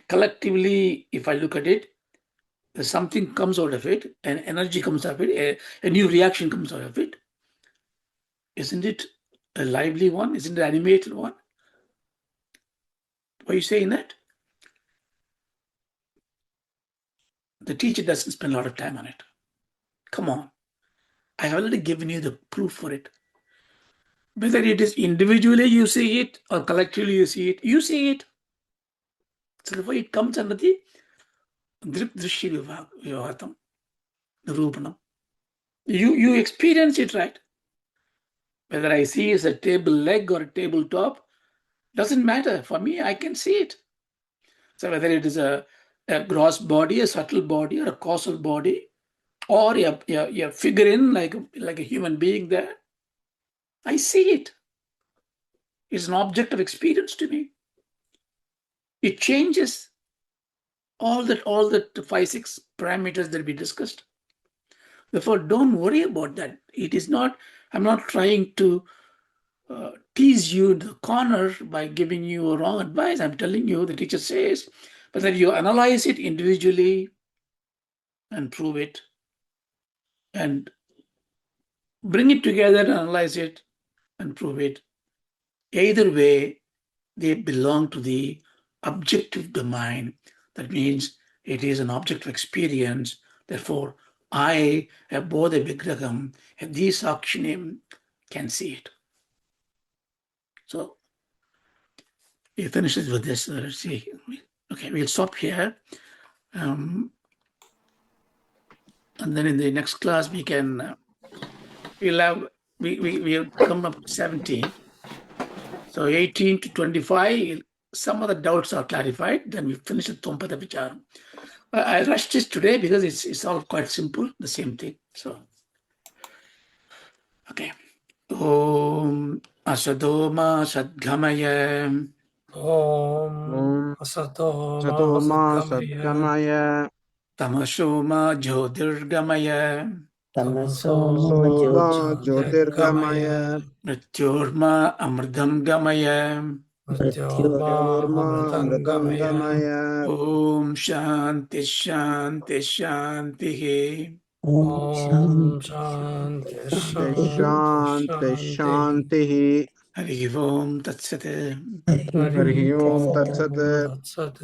Speaker 1: collectively, if I look at it, something comes out of it, an energy comes out of it, a new reaction comes out of it. Isn't it a lively one? Isn't it an animated one? Why are you saying that? The teacher doesn't spend a lot of time on it. Come on. I have already given you the proof for it. Whether it is individually you see it or collectively you see it, you see it. So therefore it comes under the drishya vivahatam, nirupanam. You experience it, right? Whether I see it as a table leg or a tabletop, doesn't matter. For me, I can see it. So whether it is a gross body, a subtle body, or a causal body, or a figurine like a human being there, I see it. It's an object of experience to me. It changes all that 5-6 parameters that we discussed. Therefore, don't worry about that. It is not. I'm not trying to tease you in the corner by giving you wrong advice. I'm telling you, the teacher says, but then you analyze it individually and prove it, and bring it together and analyze it and prove it. Either way, they belong to the objective domain. That means it is an object of experience. Therefore, I, a Bodha Vicahram, a Sakshinim, can see it. So, he finishes with this. Let's see. Okay, we'll stop here. And then in the next class, we can, we'll come up to 17. So 18 to 25, some of the doubts are clarified. Then we finish the Tompada Vicharam. I rushed this today because it's all quite simple, the same thing. So, okay. Om Asadoma Sadgamaya.
Speaker 2: Om
Speaker 3: Satoma Sadgamaya
Speaker 1: Tamashoma Jyotirgamaya.
Speaker 3: Soma Jyotirgamaya
Speaker 1: Mrityorma Amrdam Gamaya.
Speaker 3: Mrityorma Amritangamaya
Speaker 1: Om Shanti Shanti Shanti.
Speaker 2: Om Shanti
Speaker 3: Shanti Shanti
Speaker 1: Hari Om Tat Sat.
Speaker 3: Hari Om Tat Sat.